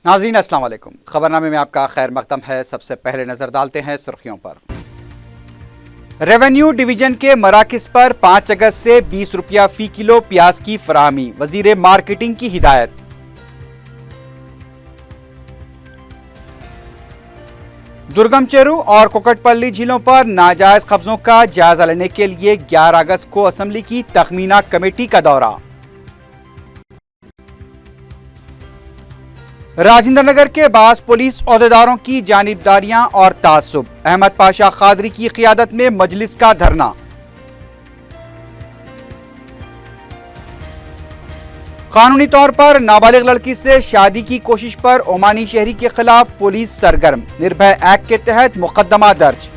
नाज़रीन अस्सलाम वालेकुम। खबरनामे में आपका खैर मकदम है। सबसे पहले नजर डालते हैं सुर्खियों पर। रेवेन्यू डिवीजन के मराकिज पर 5 अगस्त से 20 रुपया फी किलो प्याज की फराहमी, वजीर मार्केटिंग की हिदायत। दुर्गम चेरू और कोकटपल्ली झीलों पर नाजायज कब्जों का जायजा लेने के लिए 11 अगस्त को असेंबली की तखमीना कमेटी का दौरा। राजेंद्र नगर के बास पुलिस ओहदेदारों की जानिबदारियां और तासुब, अहमद पाशा खादरी की क़ियादत में मजलिस का धरना। कानूनी तौर पर नाबालिग लड़की से शादी की कोशिश पर ओमानी शहरी के खिलाफ पुलिस सरगर्म, निर्भय एक्ट के तहत मुकदमा दर्ज।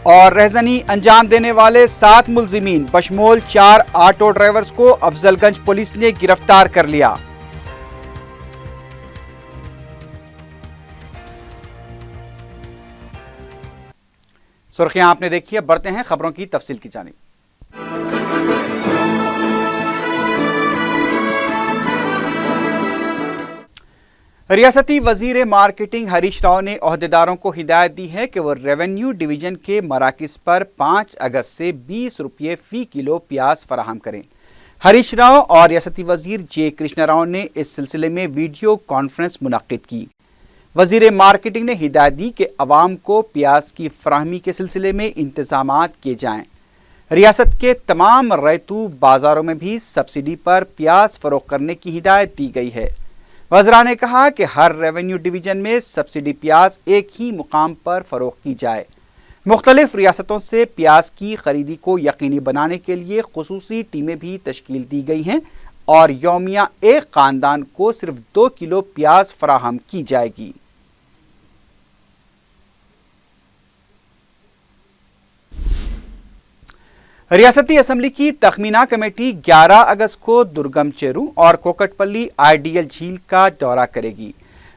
और रहजनी अंजाम देने वाले 7 मुलजिमीन बशमूल 4 ऑटो ड्राइवर्स को अफजलगंज पुलिस ने गिरफ्तार कर लिया। सुर्खियां आपने देखी है, बढ़ते हैं खबरों की तफसील की जानिब। रियासती वजीर मार्केटिंग हरीश राव ने ओहदेदारों को हिदायत दी है कि वो रेवेन्यू डिवीजन के मराकिज पर 5 अगस्त से 20 रुपये फी किलो प्याज फराहम करें। हरीश राव और रियासती वजीर जे कृष्णा राव ने इस सिलसिले में वीडियो कॉन्फ्रेंस मुनक्किद की। वजीर मार्केटिंग ने हिदायत दी कि अवाम को प्याज की फराहमी के सिलसिले में इंतजामात किए जाएँ। रियासत के तमाम रैतू बाजारों में भी सब्सिडी पर प्याज फरोख्त करने की हिदायत दी गई है। वज़रा ने कहा कि हर रेवेन्यू डिवीजन में सब्सिडी प्याज एक ही मुकाम पर फरोख्त की जाए। मुख्तलिफ रियासतों से प्याज की खरीदी को यकीनी बनाने के लिए खुसूसी टीमें भी तश्कील दी गई हैं और यौमिया एक खानदान को सिर्फ 2 किलो प्याज फराहम की जाएगी। रियासती असेंबली की तखमीना कमेटी 11 अगस्त को दुर्गम चेरू और कोकटपल्ली आइडियल झील का दौरा करेगी।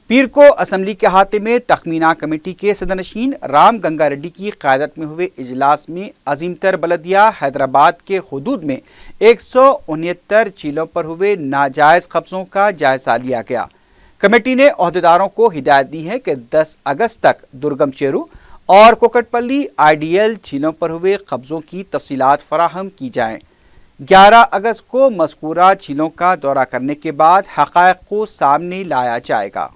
पीर को असेंबली के अहाते में तखमीना कमेटी के सदरनशीन राम गंगा रेड्डी की क़यादत में हुए इजलास में अजीमतर बलदिया हैदराबाद के हुदूद में 169 झीलों पर हुए नाजायज कब्जों का जायजा लिया गया। कमेटी ने ओहदेदारों को हिदायत दी है कि 10 अगस्त तक दुर्गम चेरू और कोकटपल्ली आइडियल झीलों पर हुए कब्जों की तफसीलात फराहम की जाएं। 11 अगस्त को मज़कूरा झीलों का दौरा करने के बाद हक़ाइक़ को सामने लाया जाएगा।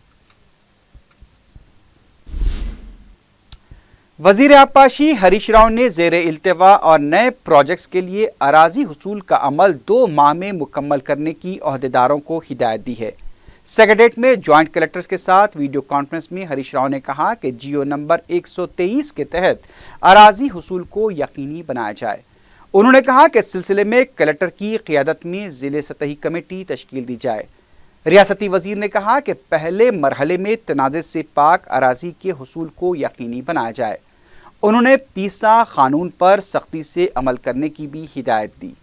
वज़ीर आबपाशी हरीश राव ने ज़ेरे इल्तिवा और नए प्रोजेक्ट्स के लिए अराजी हुसूल का अमल 2 माह में मुकम्मल करने की ओहदेदारों को हिदायत दी है। सेक्रेटेरिएट में ज्वाइंट कलेक्टर्स के साथ वीडियो कॉन्फ्रेंस में हरीश राव ने कहा कि जियो नंबर 123 के तहत अराजी हुसूल को यकीनी बनाया जाए। उन्होंने कहा कि इस सिलसिले में कलेक्टर की क़ियादत में ज़िले सतही कमेटी तश्कील दी जाए। रियासती वजीर ने कहा कि पहले मरहले में तनाज़े से पाक अराजी के हुसूल को यकीनी बनाया जाए। उन्होंने पीसा कानून पर सख्ती से अमल करने की भी हिदायत दी।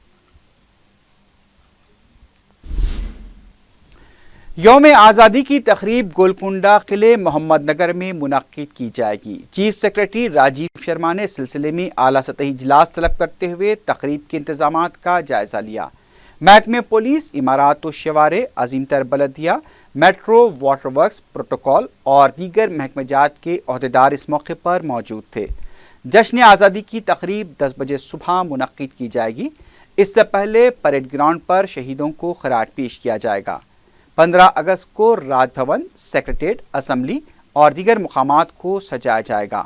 यौम आज़ादी की तकरीब गोलकुंडा किले मोहम्मद नगर में मुनक्किद की जाएगी। चीफ सेक्रेटरी राजीव शर्मा ने इस सिलसिले में आला सतही इजलास तलब करते हुए तकरीब के इंतजामात का जायजा लिया। महकमे पुलिस, इमारात व शवारे, अजीमतर बलदिया, मेट्रो, वाटर वर्क्स, प्रोटोकॉल और दीगर महकमेजात के ओहदेदार इस मौके पर मौजूद थे। जश्न आज़ादी की तकरीब 10 बजे सुबह मुनक्किद की जाएगी। इससे पहले परेड ग्राउंड पर शहीदों को खराज पेश किया जाएगा। 15 अगस्त को राजभवन, सेक्रेटेरिएट, असेंबली और दीगर मुकामात को सजाया जाएगा।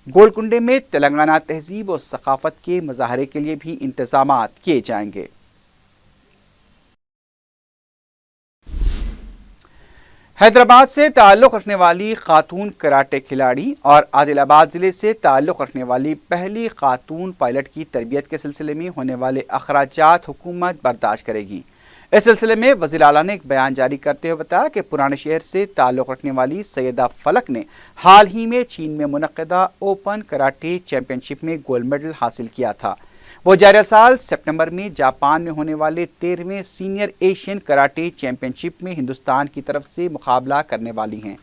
गोलकुंडे में तेलंगाना तहजीब और सकाफत के मुजाहरे के लिए भी इंतजामात किए जाएंगे। हैदराबाद से ताल्लुक़ रखने वाली खातून कराटे खिलाड़ी और आदिलाबाद ज़िले से ताल्लुक़ रखने वाली पहली खातून पायलट की तरबियत के सिलसिले में होने वाले अखराजात हुकूमत बर्दाश्त करेगी। इस सिलसिले में वज़ीर आला ने एक बयान जारी करते हुए बताया कि पुराने शहर से ताल्लुक़ रखने वाली सैयदा फलक ने हाल ही में चीन में मुनक़्क़दा ओपन कराटे चैंपियनशिप में गोल्ड मेडल हासिल किया था। वो जारी साल सितंबर में जापान में होने वाले 13वें सीनियर एशियन कराटे चैंपियनशिप में हिंदुस्तान की तरफ से मुकाबला करने वाली हैं।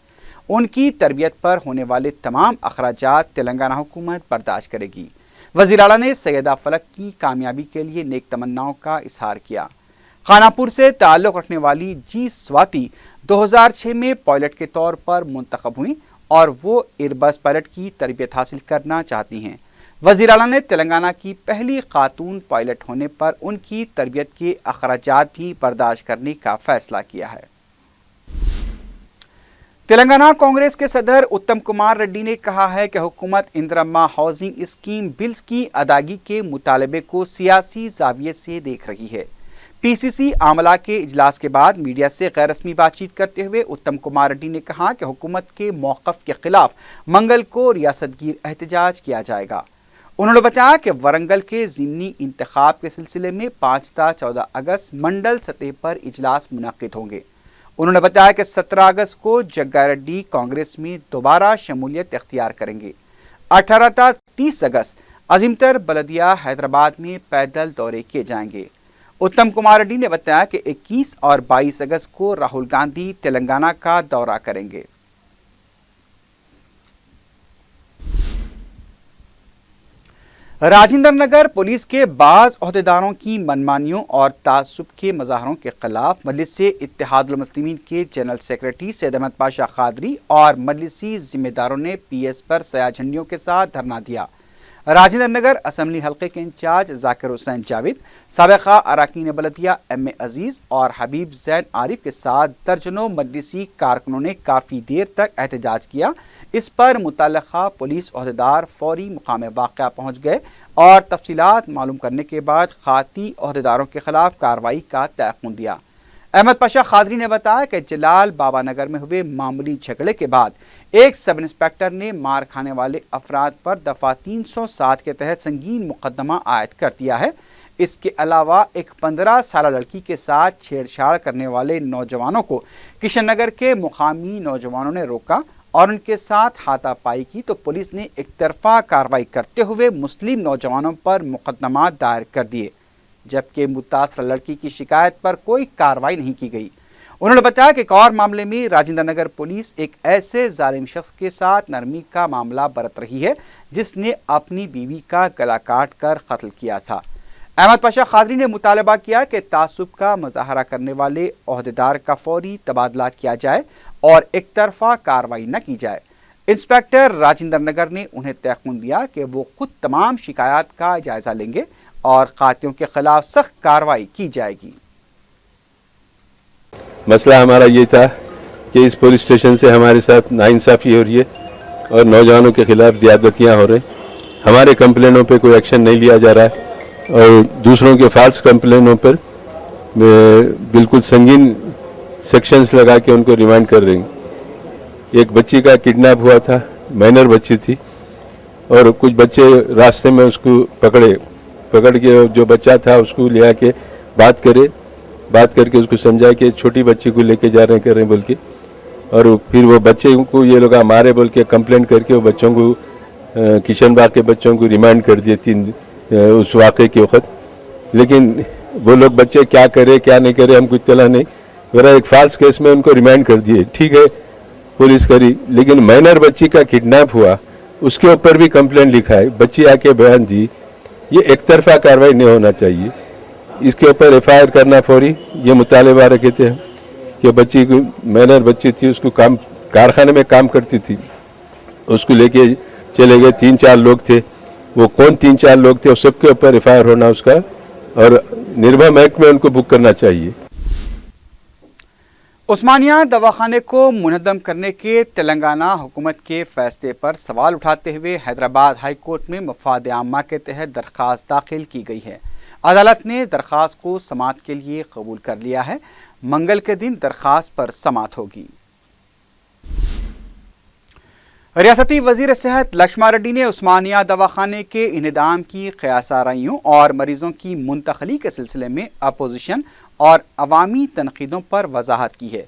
उनकी तरबियत पर होने वाले तमाम अखराजात तेलंगाना हुकूमत बर्दाश्त करेगी। वज़ीर आला ने सैयदा फलक की कामयाबी के लिए नेक तमन्नाओं का इजहार किया। خاناپور سے تعلق رکھنے والی جی سواتی 2006 میں پائلٹ کے طور پر منتخب ہوئیں اور وہ ایئر بس پائلٹ کی تربیت حاصل کرنا چاہتی ہیں۔ وزیر اعلیٰ نے تلنگانہ کی پہلی خاتون پائلٹ ہونے پر ان کی تربیت کے اخراجات بھی برداشت کرنے کا فیصلہ کیا ہے۔ تلنگانہ کانگریس کے صدر اتم کمار ریڈی نے کہا ہے کہ حکومت اندرما ہاؤسنگ اسکیم بلز کی ادائیگی کے مطالبے کو سیاسی زاویے سے دیکھ رہی ہے۔ پی سی سی عملہ کے اجلاس کے بعد میڈیا سے غیر رسمی بات چیت کرتے ہوئے اتم کمار ریڈی نے کہا کہ حکومت کے موقف کے خلاف منگل کو ریاست گیر احتجاج کیا جائے گا۔ انہوں نے بتایا کہ ورنگل کے ضمنی انتخاب کے سلسلے میں 5 تا 14 اگست منڈل سطح پر اجلاس منعقد ہوں گے۔ انہوں نے بتایا کہ 17 اگست کو جگا ریڈی کانگریس میں دوبارہ شمولیت اختیار کریں گے۔ 18 تا 30 اگست عظیم تر بلدیہ حیدرآباد میں پیدل دورے کیے جائیں گے۔ اتم کمار ریڈی نے بتایا کہ 21 اور 22 اگست کو راہل گاندھی تلنگانہ کا دورہ کریں گے۔ راجندر نگر پولیس کے بعض عہدیداروں کی منمانیوں اور تعصب کے مظاہروں کے خلاف مجلس اتحاد المسلمین کے جنرل سیکرٹری سید احمد پاشا قادری اور مجلسی ذمہ داروں نے پی ایس پر سیاہ جھنڈیوں کے ساتھ دھرنا دیا۔ راجندر نگر اسمبلی حلقے کے انچارج ذاکر حسین جاوید، سابقہ اراکین بلدیہ ایم اے عزیز اور حبیب زین عارف کے ساتھ درجنوں مجلسی کارکنوں نے کافی دیر تک احتجاج کیا۔ اس پر متعلقہ پولیس عہدیدار فوری مقام واقعہ پہنچ گئے اور تفصیلات معلوم کرنے کے بعد خاطی عہدیداروں کے خلاف کارروائی کا تیقن دیا۔ احمد پاشا قادری نے بتایا کہ جلال بابا نگر میں ہوئے معمولی جھگڑے کے بعد ایک سب انسپکٹر نے مار کھانے والے افراد پر دفعہ 307 کے تحت سنگین مقدمہ عائد کر دیا ہے۔ اس کے علاوہ ایک 15 سالہ لڑکی کے ساتھ چھیڑ چھاڑ کرنے والے نوجوانوں کو کشن نگر کے مقامی نوجوانوں نے روکا اور ان کے ساتھ ہاتھا پائی کی تو پولیس نے ایک طرفہ کارروائی کرتے ہوئے مسلم نوجوانوں پر مقدمات دائر کر دیے، جبکہ متاثرہ لڑکی کی شکایت پر کوئی کارروائی نہیں کی گئی۔ انہوں نے بتایا کہ ایک اور معاملے میں راجندر نگر پولیس ایک ایسے ظالم شخص کے ساتھ نرمی کا معاملہ برت رہی ہے جس نے اپنی بیوی کا گلا کاٹ کر قتل کیا تھا۔ احمد پاشا قادری نے مطالبہ کیا کہ تعصب کا مظاہرہ کرنے والے عہدیدار کا فوری تبادلہ کیا جائے اور ایک طرفہ کارروائی نہ کی جائے۔ انسپکٹر راجندر نگر نے انہیں تیقن دیا کہ وہ خود تمام شکایات کا جائزہ لیں گے اور قاتلوں کے خلاف سخت کارروائی کی جائے گی۔ مسئلہ ہمارا یہ تھا کہ اس پولیس اسٹیشن سے ہمارے ساتھ ناانصافی ہو رہی ہے اور نوجوانوں کے خلاف زیادتیاں ہو رہی ہیں۔ ہمارے کمپلینوں پہ کوئی ایکشن نہیں لیا جا رہا ہے اور دوسروں کے فالس کمپلینوں پر بالکل سنگین سیکشنز لگا کے ان کو ریمانڈ کر رہے ہیں۔ ایک بچی کا کڈنیپ ہوا تھا، مائنر بچی تھی، اور کچھ بچے راستے میں اس کو پکڑ کے جو بچہ تھا اس کو لے آ کے بات کر کے اس کو سمجھا کہ چھوٹی بچی کو لے کے جا رہے ہیں بول کے، اور پھر وہ بچے کو یہ لوگ مارے بول کے کمپلین کر کے وہ بچوں کو کشن باغ کے بچوں کو ریمانڈ کر دیے اس واقعے کے وقت۔ لیکن وہ لوگ بچے کیا کرے کیا نہیں کرے ہم کو اطلاع نہیں، ذرا ایک فالس کیس میں ان کو ریمانڈ کر دیے، ٹھیک ہے پولیس کری، لیکن مائنر بچی کا کڈنیپ ہوا اس کے اوپر بھی کمپلین لکھا ہے، بچی آ کے بیان دی۔ یہ ایک طرفہ کارروائی نہیں ہونا چاہیے، اس کے اوپر ایف آئی آر کرنا فوری، یہ مطالبہ رکھے تھے کہ بچی کو مائنر بچی تھی، اس کو کارخانے میں کام کرتی تھی، اس کو لے کے چلے گئے، 3-4 لوگ تھے، وہ کون 3-4 لوگ تھے، سب کے اوپر ایف آئی آر ہونا اس کا، اور نربھا ایکٹ میں ان کو بک کرنا چاہیے۔ عثمانیہ دواخانے کو منہدم کرنے کے تلنگانہ حکومت کے فیصلے پر سوال اٹھاتے ہوئے حیدرآباد ہائی کورٹ میں مفاد عامہ کے تحت درخواست داخل کی گئی ہے۔ عدالت نے درخواست کو سماعت کے لیے قبول کر لیا ہے۔ منگل کے دن درخواست پر سماعت ہوگی۔ ریاستی وزیر صحت لکشمن ریڈی نے عثمانیہ دواخانے کے انہدام کی قیاس آرائیوں اور مریضوں کی منتقلی کے سلسلے میں اپوزیشن اور عوامی تنقیدوں پر وضاحت کی ہے۔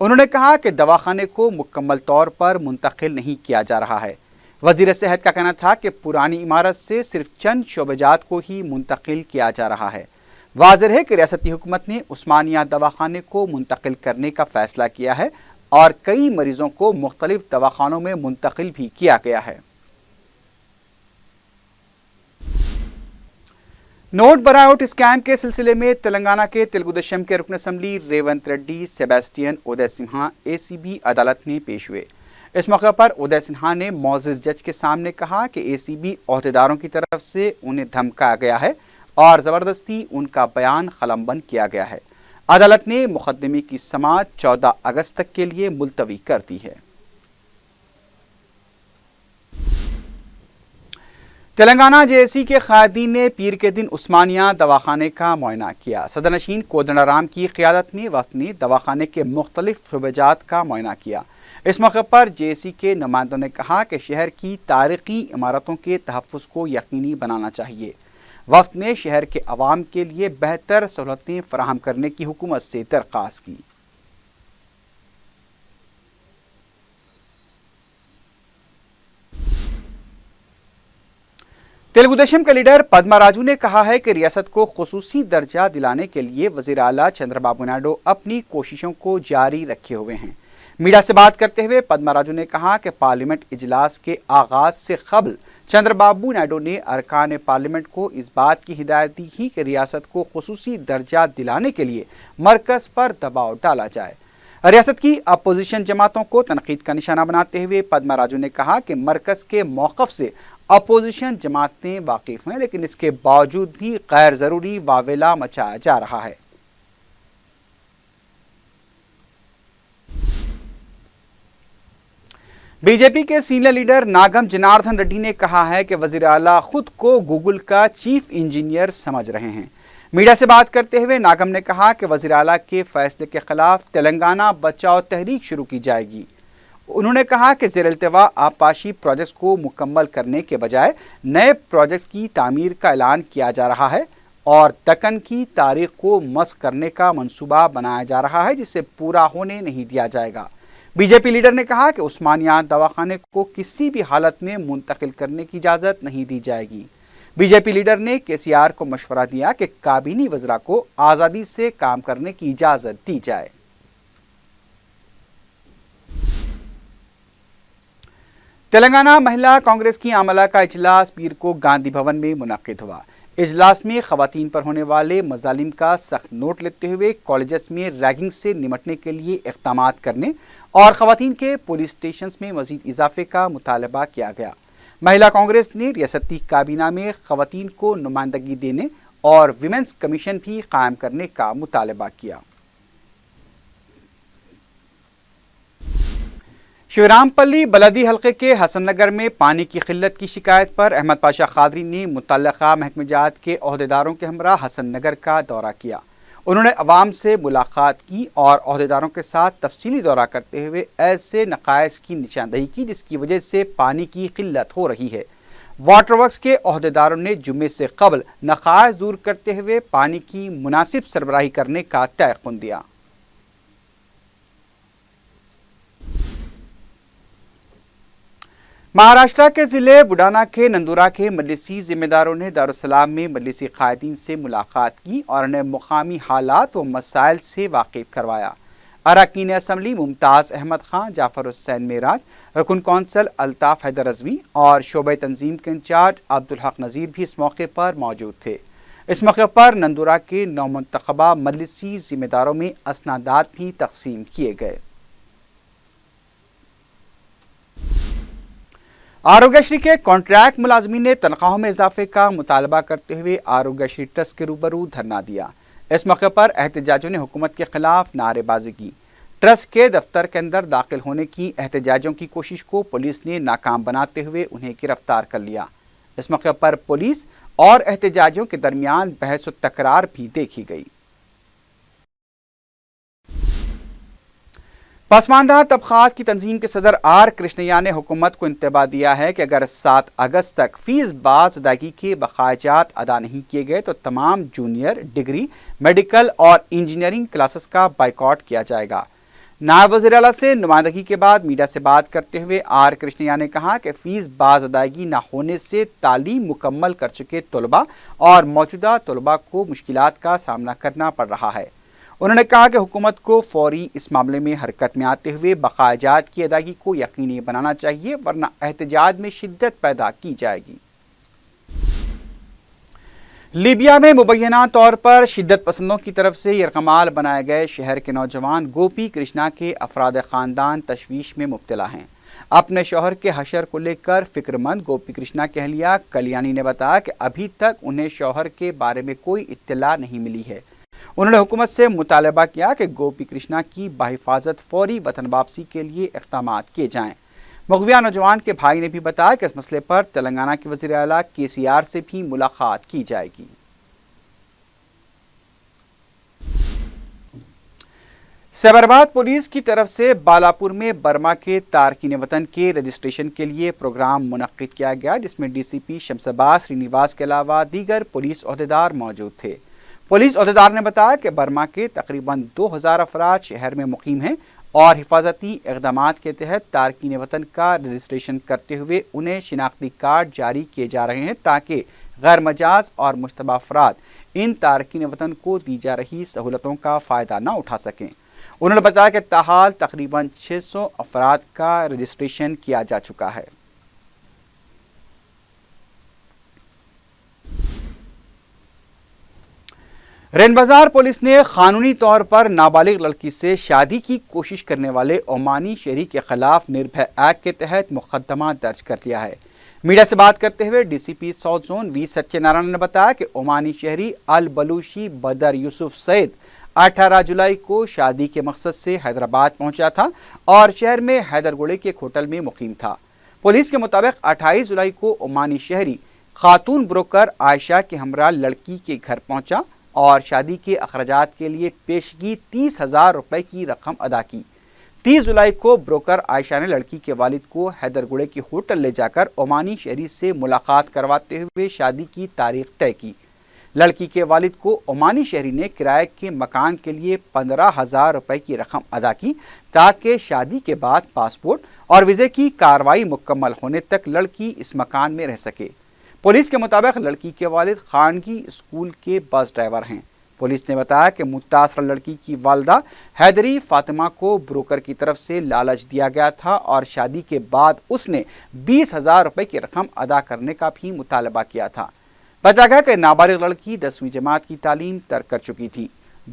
انہوں نے کہا کہ دواخانے کو مکمل طور پر منتقل نہیں کیا جا رہا ہے۔ وزیر صحت کا کہنا تھا کہ پرانی عمارت سے صرف چند شعبہ جات کو ہی منتقل کیا جا رہا ہے۔ واضح ہے کہ ریاستی حکومت نے عثمانیہ دواخانے کو منتقل کرنے کا فیصلہ کیا ہے اور کئی مریضوں کو مختلف دواخانوں میں منتقل بھی کیا گیا ہے۔ नोट बराउट स्कैम के सिलसिले में तेलंगाना के तेलुगुदेशम के रुकन असम्बली रेवंत रेड्डी सेबेस्टियन उदय सिन्हा एसीबी अदालत में पेश हुए। इस मौके पर उदय सिन्हा ने मौजिज जज के सामने कहा कि एसीबी ओहदेदारों की तरफ से उन्हें धमकाया गया है और ज़बरदस्ती उनका बयान कलमबंद किया गया है। अदालत ने मुकदमे की समाअत 14 अगस्त तक के लिए मुलतवी कर दी है। तेलंगाना जेएसी के कायदीन ने पीर के दिन उस्मानिया दवाखाने का मुआयना किया। सदरनशीन कोदंडाराम की क़ियादत में वक्त ने दवाखाने के मुख्तलिफ शुबेजात का मुआयना किया। इस मौके पर जेएसी के नुमाइंदों ने कहा कि शहर की तारीखी इमारतों के तहफ़्फ़ुज़ को यकीनी बनाना चाहिए। वक्त ने शहर के अवाम के लिए बेहतर सहूलतें फराहम करने की हुकूमत से दरख्वास्त की। तेलुगुदेशम के लीडर पद्मा राजू ने कहा है कि रियासत को खुसूसी दर्जा दिलाने के लिए वज़ीर आला चंद्रबाबू नायडू अपनी कोशिशों को जारी रखे हुए हैं। मीडिया से बात करते हुए पद्मा राजू ने कहा कि पार्लियामेंट इजलास के आगाज से कबल चंद्रबाबू नायडू ने अरकान पार्लियामेंट को इस बात की हिदायत दी ही कि रियासत को खुसूसी दर्जा दिलाने के लिए मरकज़ पर दबाव डाला जाए। रियासत की अपोजिशन जमातों को तनकीद का निशाना बनाते हुए पद्मा राजू ने कहा कि मरकज़ के मौक़िफ़ से अपोजिशन जमातें वाकिफ़ हैं, लेकिन इसके बावजूद भी गैर ज़रूरी वावेला मचाया जा रहा है। बीजेपी के सीनियर लीडर नागम जनार्दन रेड्डी ने कहा है कि वज़ीर आला खुद को गूगल का चीफ इंजीनियर समझ रहे हैं। मीडिया से बात करते हुए नागम ने कहा कि वज़ीर आला के फैसले के खिलाफ तेलंगाना बचाओ तहरीक शुरू की जाएगी। उन्होंने कहा कि ज़ेर-इल्तिवा आबपाशी प्रोजेक्ट्स को मुकम्मल करने के बजाय नए प्रोजेक्ट्स की तामीर का ऐलान किया जा रहा है और दक्कन की तारीख को मस्क करने का मंसूबा बनाया जा रहा है, जिसे पूरा होने नहीं दिया जाएगा। बीजेपी लीडर ने कहा कि उस्मानिया दवाखाने को किसी भी हालत में मुंतकिल करने की इजाज़त नहीं दी जाएगी। बीजेपी लीडर ने केसीआर को मशवरा दिया कि काबीनी वज़रा को आज़ादी से काम करने की इजाज़त दी जाए। तेलंगाना महिला कांग्रेस की आमला का इजलास पीर को गांधी भवन में मुनक्किद हुआ। इजलास में खवातीन पर होने वाले मजालिम का सख्त नोट लेते हुए कॉलेजेस में रैगिंग से निमटने के लिए इक़दामात करने और खवातीन के पुलिस स्टेशन में मजीद इजाफे का मुतालबा किया गया। महिला कांग्रेस ने रियासती काबीना में खवातीन को नुमाइंदगी देने और विमेंस कमीशन भी कायम करने का मुतालबा किया। शिवरामपल्ली बलदी हल्के के हसन नगर में पानी की किल्लत की शिकायत पर अहमद पाशा खादरी ने मुतल्लका महकमेजात के ओहदेदारों के हमरा हसन नगर का दौरा किया। उन्होंने अवाम से मुलाकात की और ओहदेदारों के साथ तफसीली दौरा करते हुए ऐसे नकाइस की निशानदही की जिसकी वजह से पानी की किल्लत हो रही है। वाटर वर्क्स के ओहदेदारों ने जुम्मे से कबल नकाइस दूर करते हुए पानी की मुनासिब सरबराही करने का तयक़ुन दिया। महाराष्ट्र के ज़िले बुडाना के नंदुरा के मजलिसी जिम्मेदारों ने दारुस्सलाम में मजलिसी कायदीन से मुलाकात की और उन्हें मुकामी हालात व मसाइल से वाकिफ करवाया। अरकान असम्बली मुमताज़ अहमद खान, जाफ़र हुसैन मेराज, रुकन कौंसल अल्ताफ़ हैदर रज़वी और शोबे तंजीम के इंचार्ज अब्दुल हक नज़ीर भी इस मौके पर मौजूद थे। इस मौके पर नंदुरा के नौमुंतखबा मजलिसी जिम्मेदारों में असनादात भी तकसीम किए गए। आरोग्यश्री के कॉन्ट्रैक्ट मुलाजमीन ने तनख्वाहों में इजाफे का मुतालबा करते हुए आरोग्यश्री ट्रस्ट के रूबरू धरना दिया। इस मौके पर एहतजाजों ने हुकूमत के खिलाफ नारेबाजी की। ट्रस्ट के दफ्तर के अंदर दाखिल होने की एहतजाजों की कोशिश को पुलिस ने नाकाम बनाते हुए उन्हें गिरफ्तार कर लिया। इस मौके पर पुलिस और एहतजाजियों के दरमियान बहस व तकरार भी देखी गई। पसमानदा तबकात की तंजीम के सदर आर कृष्णैया ने हुकूमत को इंतबा दिया है कि अगर 7 अगस्त तक फीस बाज अदायगी के बकायाजात अदा नहीं किए गए तो तमाम जूनियर, डिग्री, मेडिकल और इंजीनियरिंग क्लासेस का बाइकआउट किया जाएगा। नायब वज़ीर आला से नुमाइंदगी के बाद मीडिया से बात करते हुए आर कृष्णैया ने कहा कि फीस बाज अदायगी न होने से तालीम मुकम्मल कर चुके तलबा और मौजूदा तलबा को मुश्किलात का सामना करना पड़ रहा है। उन्होंने कहा कि हुकूमत को फौरी इस मामले में हरकत में आते हुए बकायाजात की अदायगी को यकीनी बनाना चाहिए, वरना एहतजाज में शिद्दत पैदा की जाएगी। लीबिया में मुबैना तौर पर शिद्दत पसंदों की तरफ से यरगमाल बनाए गए शहर के नौजवान गोपी कृष्णा के अफराद ख़ानदान तशवीश में मुब्तला हैं। अपने शौहर के हशर को लेकर फिक्रमंद गोपी कृष्णा की अहलिया कल्याणी ने बताया कि अभी तक उन्हें शौहर के बारे में कोई इत्तला नहीं मिली है। उन्होंने हुकूमत से मुतालबा किया कि गोपी कृष्णा की बाहिफाजत फौरी वतन वापसी के लिए इक़दामात किए जाएँ। मुगविया नौजवान के भाई ने भी बताया कि इस मसले पर तेलंगाना के वज़ीर आला KCR से भी मुलाकात की जाएगी। साइबराबाद पुलिस की तरफ से बालापुर में बर्मा के तारकीन वतन के रजिस्ट्रेशन के लिए प्रोग्राम मुनक्किद किया गया, जिसमें DCP शमशाबाज श्रीनिवास के अलावा दीगर पुलिस ओहदेदार मौजूद थे। पुलिस ओहदेदार ने बताया कि बर्मा के तकरीबन 2000 अफराद शहर में मुकीम हैं और हिफाजती इक़दामात के तहत तारकीन वतन का रजिस्ट्रेशन करते हुए उन्हें शिनाख्ती कार्ड जारी किए जा रहे हैं ताकि गैर मजाज और मुश्तबा अफराद इन तारकीन वतन को दी जा रही सहूलतों का फ़ायदा न उठा सकें। उन्होंने बताया कि ताहाल तकरीबन 600 अफराद का रजिस्ट्रेशन किया जा चुका है। रेन बाजार पुलिस ने कानूनी तौर पर नाबालिग लड़की से शादी की कोशिश करने वाले ओमानी शहरी के खिलाफ निर्भय एक्ट के तहत मुकदमा दर्ज कर लिया है। मीडिया से बात करते हुए DCP south zone V Satyanarayan ने बताया कि ओमानी शहरी अल बलूशी बदर यूसुफ सईद 18 जुलाई को शादी के मकसद से हैदराबाद पहुंचा था और शहर में हैदरगुड़े के एक होटल में मुकीम था। पुलिस के मुताबिक 28 जुलाई को ओमानी शहरी खातून ब्रोकर आयशा के हमरा लड़की के घर पहुंचा और शादी के अखराजात के लिए पेशगी 30,000 रुपए की रकम अदा की। 30 जुलाई को ब्रोकर आयशा ने लड़की के वालिद को हैदरगुड़े के होटल ले जाकर ओमानी शहरी से मुलाकात करवाते हुए शादी की तारीख तय की। लड़की के वालिद को ओमानी शहरी ने किराए के मकान के लिए 15,000 रुपए की रकम अदा की ताकि शादी के बाद पासपोर्ट और वीज़े की कार्रवाई मुकम्मल होने तक लड़की इस मकान में रह सके। पुलिस के मुताबिक लड़की के वालिद खानगी स्कूल के बस ड्राइवर हैं। पुलिस ने बताया कि मुतासरा लड़की की वालदा हैदरी फातिमा को ब्रोकर की तरफ से लालच दिया गया था और शादी के बाद उसने 20,000 रुपए की रकम अदा करने का भी मुतालबा किया था। बताया गया कि नाबालिग लड़की 10वीं जमात की तालीम तर्क कर चुकी थी।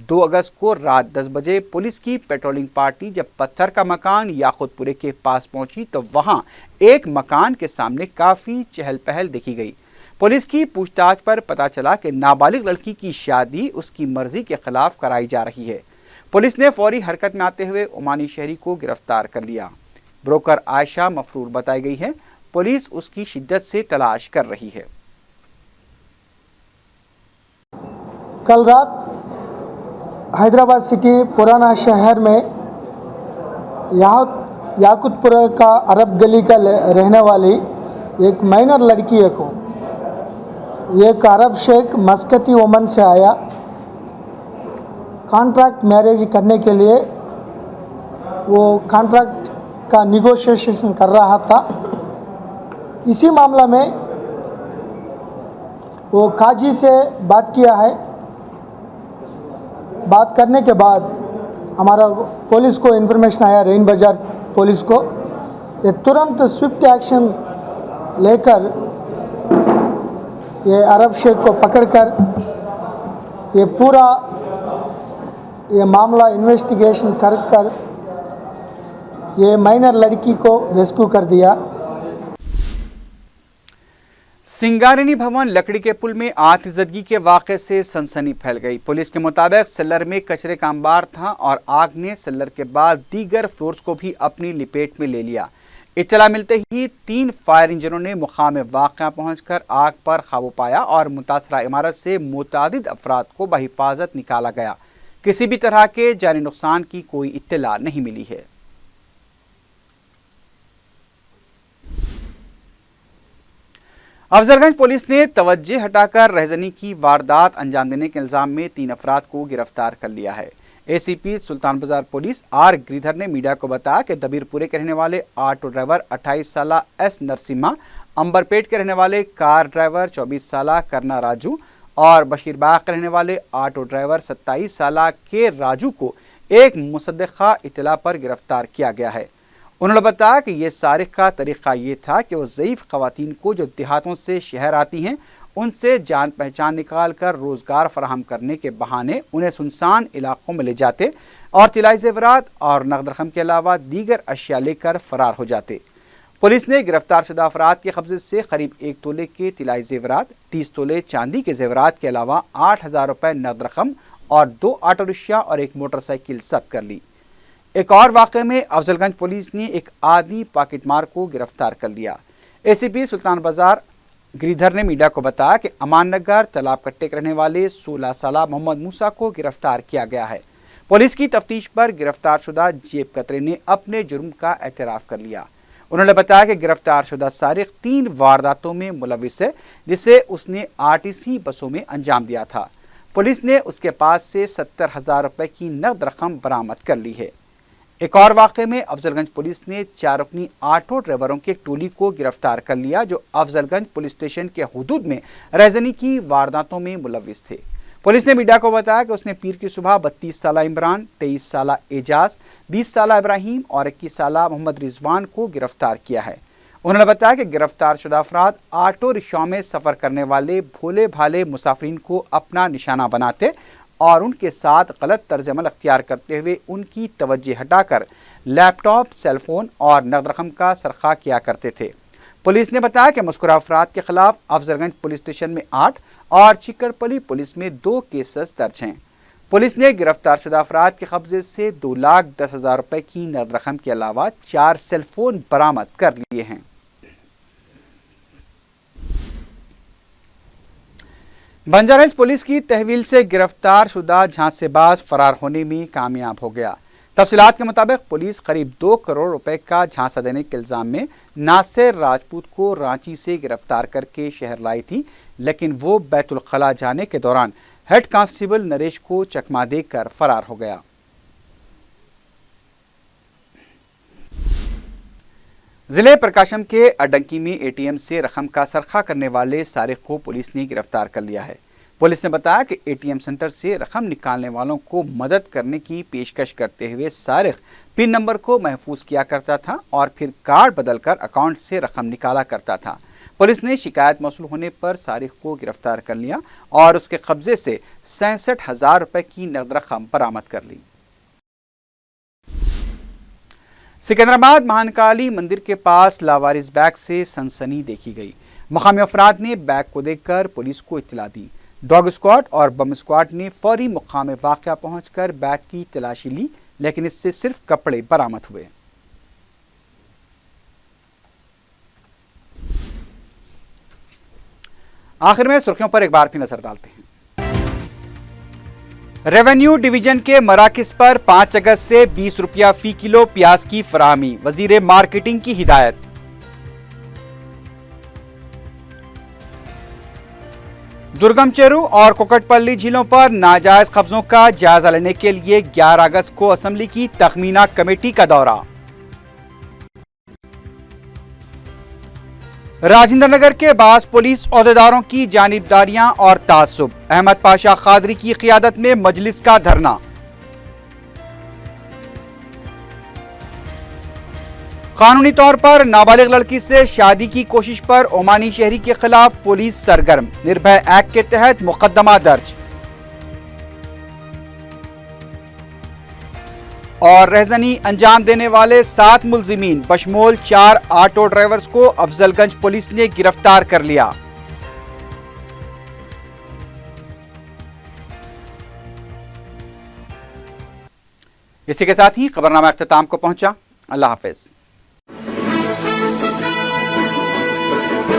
2 अगस्त को रात 10 बजे पुलिस की पेट्रोलिंग पार्टी जब पत्थर का मकान याकूतपुरे के पास पहुंची तो वहां एक मकान के सामने काफी चहल पहल देखी गई। पुलिस की पूछताछ पर पता चला कि नाबालिग लड़की की शादी उसकी मर्जी के खिलाफ कराई जा रही है। पुलिस ने फौरी हरकत में आते हुए ओमानी शहरी को गिरफ्तार कर लिया। ब्रोकर आयशा मफरूर बताई गई है। पुलिस उसकी शिद्दत से तलाश कर रही है। कल रात हैदराबाद सिटी पुराना शहर में याकूतपुरा का अरब गली का रहने वाली एक माइनर लड़की को एक अरब शेख मस्कती ओमन से आया कॉन्ट्रैक्ट मैरिज करने के लिए। वो कॉन्ट्रैक्ट का निगोशिएशन कर रहा था। इसी मामला में वो काजी से बात किया है। बात करने के बाद हमारा पुलिस को इन्फॉर्मेशन आया, रेन बाजार पुलिस को। ये तुरंत स्विफ्ट एक्शन लेकर ये अरब शेख को पकड़कर ये पूरा ये मामला इन्वेस्टिगेशन कर ये माइनर लड़की को रेस्क्यू कर दिया। सिंगारेनी भवन लकड़ी के पुल में आतिशबाजी के वाक़े से सनसनी फैल गई। पुलिस के मुताबिक सेलर में कचरे का अंबार था और आग ने सेलर के बाद दीगर फ्लोर्स को भी अपनी लपेट में ले लिया। इत्तला मिलते ही 3 फायर इंजनों ने मुकाम वाक़या पहुंचकर आग पर काबू पाया और मुतासरा इमारत से मुतादिद अफराद को बहिफाजत निकाला गया। किसी भी तरह के जानी नुकसान की कोई इत्तला नहीं मिली है। अफजलगंज पुलिस ने तवज्जो हटाकर रहजनी की वारदात अंजाम देने के इल्जाम में 3 अफराद को गिरफ्तार कर लिया है। ACP सुल्तान बाजार पुलिस R गिरिधर ने मीडिया को बताया कि दबीरपुरे के रहने वाले ऑटो ड्राइवर 28 साला S नरसिम्हा, अंबरपेट के रहने वाले कार ड्राइवर 24 साला करना राजू और बशीरबाग के रहने वाले ऑटो ड्राइवर 27 साला के राजू को एक मुसद्दक़ा इत्तला पर गिरफ्तार किया गया है। उन्होंने बताया कि यह सारिक का तरीक़ा ये था कि वो ज़ईफ़ ख़वातीन को जो देहातों से शहर आती हैं ان سے جان پہچان نکال کر روزگار فراہم کرنے کے بہانے انہیں سنسان علاقوں میں لے جاتے اور طلائی زیورات اور نقد رقم کے علاوہ دیگر اشیاء لے کر فرار ہو جاتے۔ پولیس نے گرفتار شدہ افراد کے قبضے سے قریب 1 تولے کے طلائی زیورات، 30 تولے چاندی کے زیورات کے علاوہ 8,000 روپے نقد رقم اور 2 آٹو رکشہ اور ایک موٹر سائیکل ضبط کر لی۔ ایک اور واقعے میں افضل گنج پولیس نے ایک آدمی پاکٹ مار کو گرفتار کر لیا۔ اے سی پی سلطان بازار گریدھر نے میڈیا کو بتایا کہ امان نگر تالاب کٹے کے رہنے والے 16 سالہ محمد موسیٰ کو گرفتار کیا گیا ہے۔ پولیس کی تفتیش پر گرفتار شدہ جیب کترے نے اپنے جرم کا اعتراف کر لیا۔ انہوں نے بتایا کہ گرفتار شدہ سارق 3 وارداتوں میں ملوث ہے، جسے اس نے RTC بسوں میں انجام دیا تھا۔ پولیس نے اس کے پاس سے 70,000 روپے کی نقد رقم برآمد کر لی ہے۔ ایک اور واقعے میں افضل گنج پولیس نے 4 رکنی آٹو ڈرائیوروں کی ایک ٹولی کو گرفتار کر لیا جو افضل گنج پولیس اسٹیشن کے حدود میں رہزنی کی وارداتوں میں ملوث تھے۔ پولیس نے میڈیا کو بتایا کہ اس نے پیر کی صبح 32 سالہ عمران، 23 سالہ اعجاز، 20 سالہ ابراہیم اور 21 سالہ محمد رضوان کو گرفتار کیا ہے۔ انہوں نے بتایا کہ گرفتار شدہ افراد آٹو رکشاؤں میں سفر کرنے والے بھولے بھالے مسافرین کو اپنا نشانہ بناتے اور ان کے ساتھ غلط طرز عمل اختیار کرتے ہوئے ان کی توجہ ہٹا کر لیپ ٹاپ، سیل فون اور نقد رقم کا سرقہ کیا کرتے تھے۔ پولیس نے بتایا کہ مذکورہ افراد کے خلاف افضل گنج پولیس اسٹیشن میں 8 اور چکڑ پلی پولیس میں 2 کیسز درج ہیں۔ پولیس نے گرفتار شدہ افراد کے قبضے سے 2,10,000 روپے کی نقد رقم کے علاوہ 4 سیل فون برآمد کر لیے ہیں۔ بنجارا ہلز پولیس کی تحویل سے گرفتار شدہ جھانسے باز فرار ہونے میں کامیاب ہو گیا۔ تفصیلات کے مطابق پولیس قریب 2 کروڑ روپے کا جھانسا دینے کے الزام میں ناصر راجپوت کو رانچی سے گرفتار کر کے شہر لائی تھی، لیکن وہ بیت الخلا جانے کے دوران ہیڈ کانسٹیبل نریش کو چکما دے کر فرار ہو گیا۔ ضلع پرکاشم کے اڈنکی میں ATM سے رقم کا سرقہ کرنے والے سارق کو پولیس نے گرفتار کر لیا ہے۔ پولیس نے بتایا کہ ATM سینٹر سے رقم نکالنے والوں کو مدد کرنے کی پیشکش کرتے ہوئے سارق پن نمبر کو محفوظ کیا کرتا تھا اور پھر کارڈ بدل کر اکاؤنٹ سے رقم نکالا کرتا تھا۔ پولیس نے شکایت موصول ہونے پر سارق کو گرفتار کر لیا اور اس کے قبضے سے 66,000 روپے کی نقد رقم برآمد کر لی۔ سکندرآباد مہانکالی مندر کے پاس لاوارث بیگ سے سنسنی دیکھی گئی۔ مقامی افراد نے بیگ کو دیکھ کر پولیس کو اطلاع دی۔ ڈاگ اسکواڈ اور بم اسکواڈ نے فوری مقام واقعہ پہنچ کر بیگ کی تلاشی لی، لیکن اس سے صرف کپڑے برآمد ہوئے۔ آخر میں سرخیوں پر ایک بار پھر نظر ڈالتے ہیں۔ ریونیو ڈویژن کے مراکز پر 5 اگست سے 20 روپیہ فی کلو پیاز کی فراہمی، وزیر مارکیٹنگ کی ہدایت۔ درگم چیرو اور کوکٹ پلی جھیلوں پر ناجائز قبضوں کا جائزہ لینے کے لیے 11 اگست کو اسمبلی کی تخمینہ کمیٹی کا دورہ۔ راجندر نگر کے بعض پولیس عہدیداروں کی جانبداریاں اور تعصب، احمد پاشا قادری کی قیادت میں مجلس کا دھرنا۔ قانونی طور پر نابالغ لڑکی سے شادی کی کوشش پر عمانی شہری کے خلاف پولیس سرگرم، نربھے ایکٹ کے تحت مقدمہ درج۔ اور رہزنی انجام دینے والے 7 ملزمین بشمول 4 آٹو ڈرائیورز کو افضل گنج پولیس نے گرفتار کر لیا۔ اسی کے ساتھ ہی خبرنامہ اختتام کو پہنچا۔ اللہ حافظ۔